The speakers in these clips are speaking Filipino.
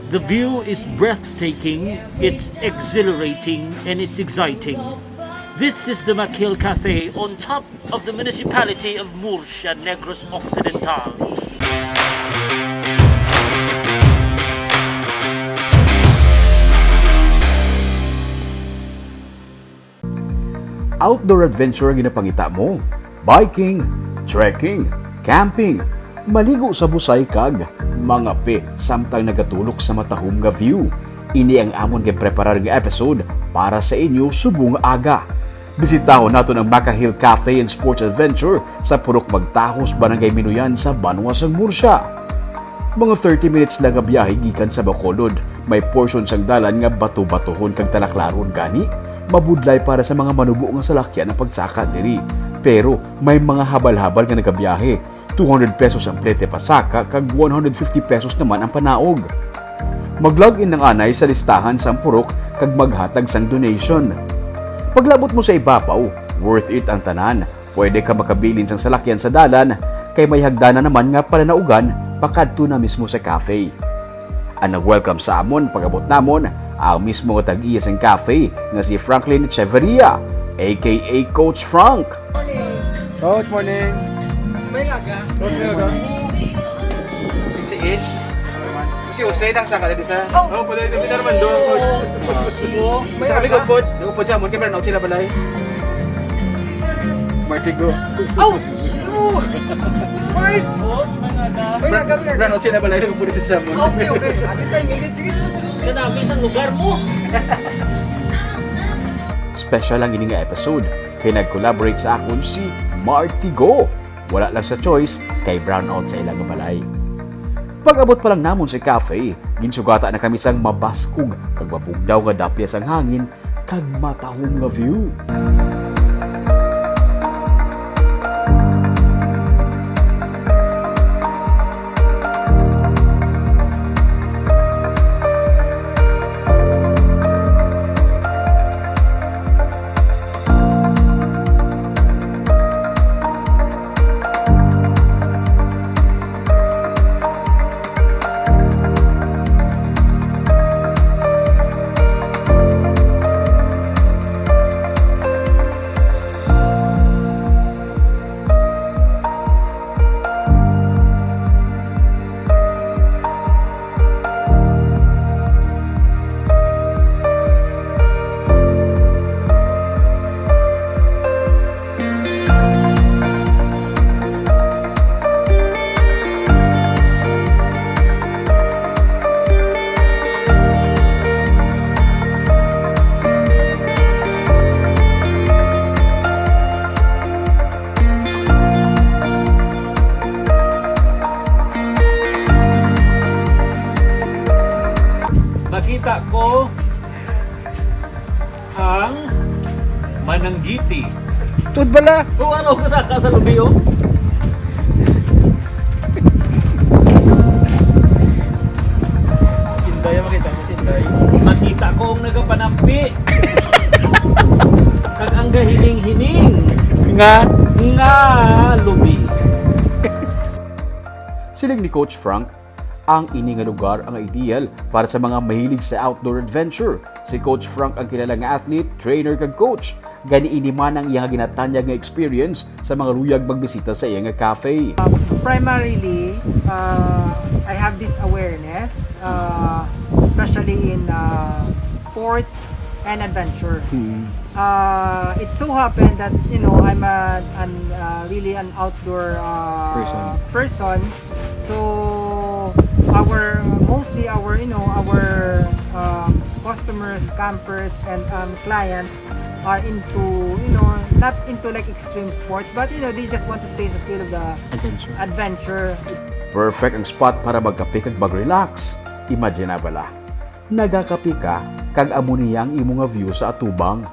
The view is breathtaking, it's exhilarating, and it's exciting. This is the Maccahill Cafe on top of the municipality of Murcia, Negros Occidental. Outdoor adventure ang ginapangita mo. Biking, trekking, camping, maligo sa busay kag, mga pe samtang nagatulok sa matahom nga view. Ini ang amon nga preparar nga episode para sa inyo subong aga. Bisitahon nato ang Maccahill Cafe and Sports Adventure sa Purok Magtahos, Barangay Minuyan sa Banwa, Murcia. Mga 30 minutes lang nga biyahe gikan sa Bacolod. May portion sang dalan nga bato-batohon kag talaklaron gani. Mabudlay para sa mga manubo nga salakyan ang pagsaka diri. Pero may mga habal-habal nga nagabiyahe. 200 pesos ang plete pasaka kag 150 pesos naman ang panaog. Mag-login ng anay sa listahan sa purok kag maghatag sang donation. Paglabot mo sa ibabaw, worth it ang tanan. Pwede ka makabilin sang salakyan sa dalan kay may hagdanan naman nga palanaugan pakadto na mismo sa cafe. Ang nag-welcome sa amon pag-abot namon ang mismo nga tag-iya sang cafe nga si Franklin Echeverria, aka Coach Frank. Coach, morning. May aga. Coach, may aga. Si Ish. Si Jose, nang saka dito sa... Oh, pala ito. Hindi naman doon, Coach. May Sa kami aga. ko, Coach. Nagupod siya. Muna kayo, sila balay. Si Sir. Martigo. Oh! Mart! May aga. Brano sila balay. Nagupod siya sa muna. Okay. Atin tayo, minutes. Sige, sunod. Ganami sa lugar mo. Special ang ini nga episode kay nag-collaborate sa akon si Martigo. Wala lang sa choice kay brownout sa ilang balay. Pag-abot pa lang namon sa cafe, ginsugata na kami sang mabaskog kag mapugdaw nga dapyas ang hangin kag matahom nga view. Nakita ko ang Mananggiti. Tud bala. Kung ano ka sa lubiyo? Sinday, makita mo Sinday. Makita ko ang nagapanampi. Kag ang gahining-hining nga lubi. Siling ni Coach Frank, ang ini nga lugar ang ideal para sa mga mahilig sa outdoor adventure. Si Coach Frank ang kilala nga athlete, trainer kag coach. Gani ini man ang iyang ginatanyag nga experience sa mga luyag magbisita sa iyang cafe. Primarily, I have this awareness, especially in sports and adventure. It so happened that I'm really an outdoor person. So mostly our customers, campers, and clients are into not into like extreme sports, but they just want to taste the feel of the adventure. Perfect ang spot para magkape kag mag-relax. Imagine na bala, nagakape ka kag amo niyang imo nga view sa atubang.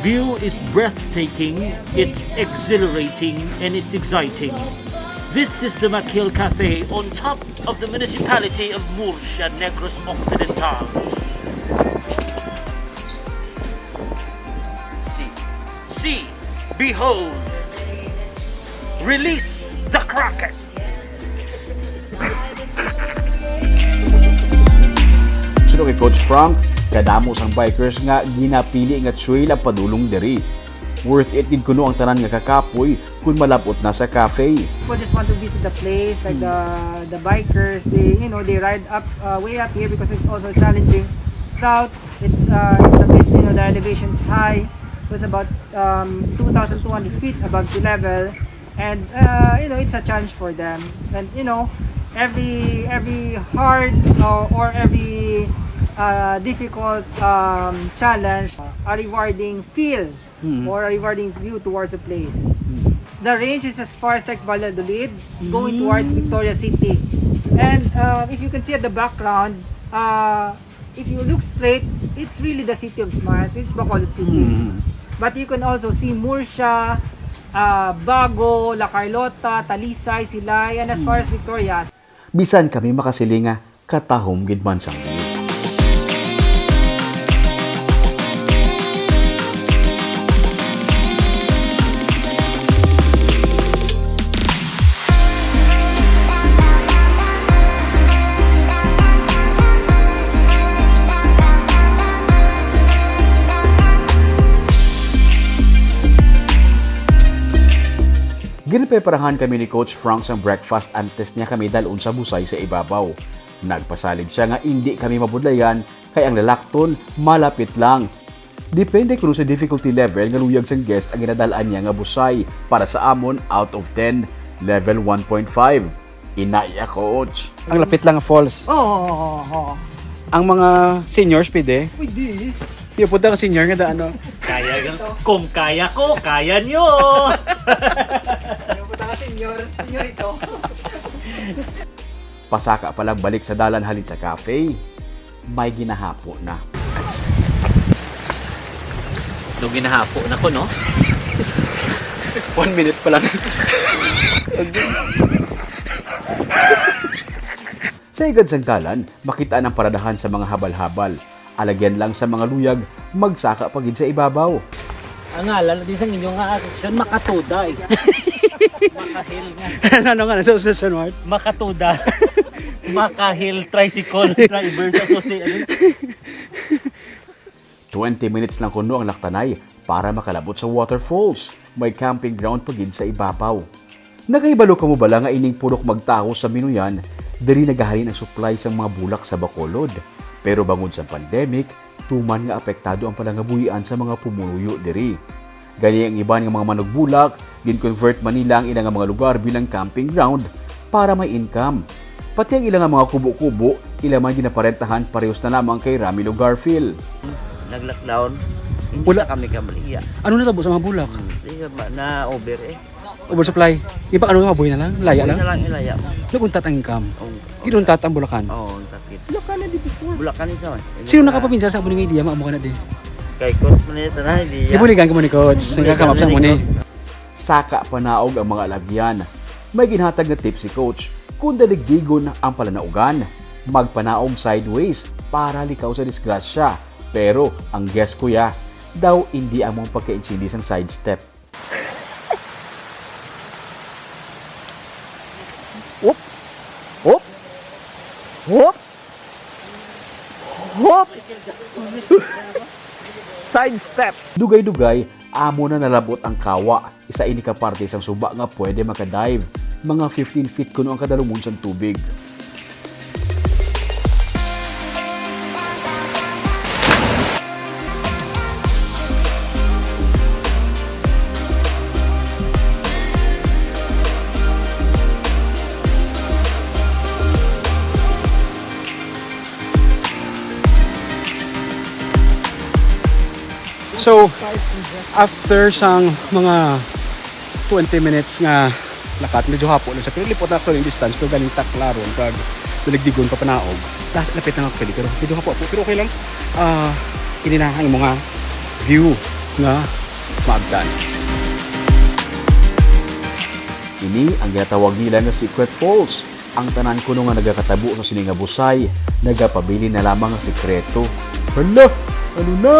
view is breathtaking, it's exhilarating, and it's exciting. This is the Maccahill Cafe on top of the municipality of Murcia, Negros Occidental. See, behold, release the Kraken. Sino kay Coach Frank, kadamos ang bikers nga ginapili nga trail ang padulong diri. Worth it gid kuno ang tanan nga kakapoy kung malapot na sa cafe. People just want to visit the place, like the bikers. They they ride up way up here because it's also challenging route. It's a bit the elevation's high. It was about 2,200 feet above sea level, and it's a challenge for them. And every hard or every difficult challenge, a rewarding feel or a rewarding view towards a place. The range is as far as like Valladolid, going towards Victoria City. And if you can see at the background, if you look straight, it's really the city of Smiles. It's Bacolod City. But you can also see Murcia, Bago, La Carlota, Talisay, Silay, and as far as Victoria. Bisan kami makasilinga, katahom gid man sang view. Ginapeparahan kami ni Coach Frank sang breakfast antes niya kami dalon sa busay sa ibabaw. Nagpasalig siya nga hindi kami mabudlayan kay ang lalakton malapit lang. Depende kung sa difficulty level nga luyag sang guest ang ginadalaan niya nga busay. Para sa amon, out of 10, level 1.5. Inaya, Coach. Ang lapit lang ang falls. Oh. Ang mga seniors pwede. Pwede. Yung punta ka senior nga Kaya kung kaya ko, kaya nyo. Yung punta ka senior ito. Pasaka pa lang balik sa dalan halin sa cafe. May ginahapo na. Nung ginahapo na ko, no? 1 minute pa lang. Sa igad sang dalan, makita ang paradahan sa mga habal-habal. Alagyan lang sa mga luyag, magsaka pagid sa ibabaw. Ang ngalan din sa inyong action, makatuda eh. Maccahill nga. Ano nga, nasa susunod? Makatuda. Maccahill Tricycle Drivers Association. 20 minutes lang kuno ang laktanay para makalabot sa waterfalls. May camping ground pagid sa ibabaw. Nakaibalo ka mo bala nga ining purok magtaho sa Minuyan, diri nagahalin ang supply sa mga bulak sa Bacolod. Pero bangod sa pandemic, tuman nga apektado ang palangabuhian sa mga pumunuyo diri. Gani ang iban nga mga manugbulak, gin-convert Manila ang ilang mga lugar bilang camping ground para may income. Pati ang ilang mga kubo-kubo, ilang man ginaparentahan parehos na lamang kay Ramilo Garfield. Nag-lockdown, hindi Wala. na kami kamaliya. Ano natabo sa mga bulak? Hindi na over eh. Oversupply. Iba ano nga mabuhay na lang? Laya Huwag lang? na lang ilaya. Naguntat ang income. Oh, Ginuntat ang Bulacan. ang takit. Bulacan na di before. Bulacan isa man. Sino nakapapinsa sa muna nga idea? Maamu ka na di. Kay coach mo nito na hindi. Ibuligan ka mo ni coach. Nagkakamap sa muna. Saka panaog ang mga alagyan. May ginhatag na tip si Coach. Kung daligdigon ang palanaugan, magpanaog sideways para likaw sa disgrasya. Pero ang guess kuya, daw hindi among pagka-insindi sang sidestep. Whoop! Whoop! Whoop! Whoop! Side step. Dugay-dugay, amo na nalabot ang kawa. Isa ini ka parte sang suba nga pwede makadive. Mga 15 feet kuno ang kadalumon sang tubig. So, after sang mga 20 minutes nga lakat, medyo hapo lang siya. Pero lipot na ako yung distance, pero galing taklaron, kag daligdigon pa panaog. Tapos lapit na ako pwede, pero medyo hapo. Pero okay lang, ininahang yung mga view. nga maabtan. Ini ang ginatawag nila nga Secret Falls. Ang tanan kuno nga nagakatabo sa sining nga busay, nagapabili na lamang ang sikreto. Hala, ano na?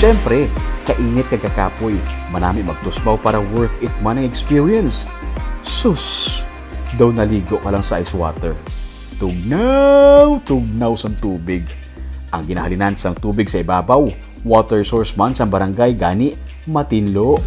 Siyempre, kainit kagakapoy, manami magtusbaw para worth it man ang experience. Sus! Daw naligo ka lang sa ice water. Tugnaw sa tubig. Ang ginahalinan sang tubig sa ibabaw, water source man sa barangay gani, matinlo.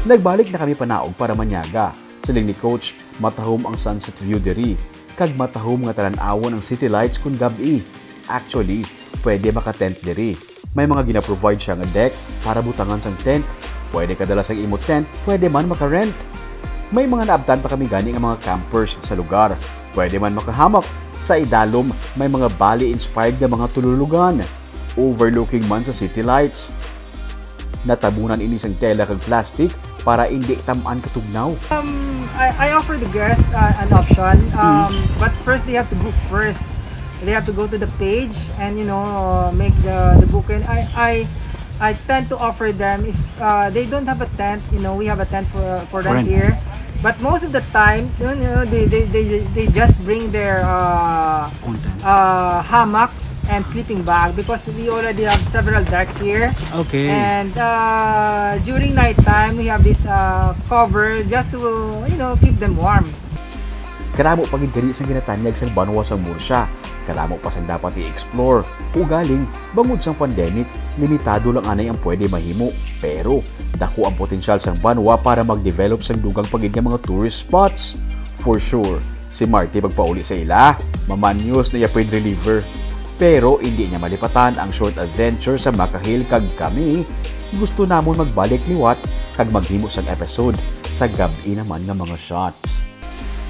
Nagbalik na kami panaog para manyaga. Siling ni Coach, matahom ang sunset view diri. Kag matahom nga talan-awon ang city lights kun gabi. Actually, pwede maka-tent diri. May mga gina-provide siya nga deck para butangan sang tent. Pwede kadala sang imo tent, pwede man maka-rent. May mga naabtan pa kami gani nga mga campers sa lugar. Pwede man makahamak. Sa idalom, may mga Bali-inspired nga mga tululugan. Overlooking man sa city lights. Natabunan ini sang tela kag plastic para hindi tamaan katugnaw. I offer the guest an option, but first they have to book first. They have to go to the page and make the booking. I tend to offer them if they don't have a tent. We have a tent for them here. But most of the time, they just bring their hammock and sleeping bag because we already have several decks here. Okay. And during night time, we have this cover just to keep them warm. Karamo pagid diri sa ginatanyag sa banwa sa Murcia. Karamo pa sang dapat i-explore. Ugaling, bangod sang pandemic, limitado lang anay ang pwede mahimo. Pero, dako ang potensyal sang banwa para mag-develop sang dugang pagid nga mga tourist spots. For sure, si Marty pagpauli sa ila, mamanyos na yapid reliever. Pero hindi niya malipatan ang short adventure sa Maccahill kag kami. Gusto namon magbalik liwat kag maghimo sang episode sa gabi naman nga mga shots.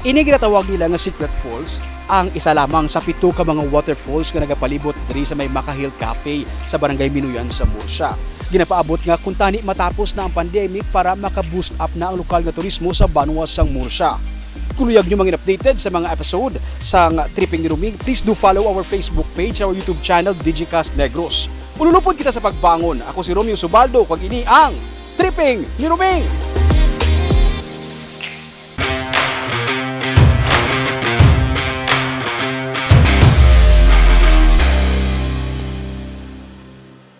Ini ginatawag nila nga Secret Falls, ang isa lamang sa 7 ka mga waterfalls nga nagapalibot diri sa may Maccahill Cafe sa Barangay Minuyan sa Murcia. Ginapaabot nga kung tani matapos na ang pandemic para maka-boost up na ang lokal nga turismo sa banwa sang Murcia. Kung luyag nyo mga updated sa mga episode sa Tripping ni Roming, please do follow our Facebook page, our YouTube channel, Digicast Negros. Ululupod kita sa pagbangon. Ako si Romeo Subaldo, kag ini ang Tripping ni Roming!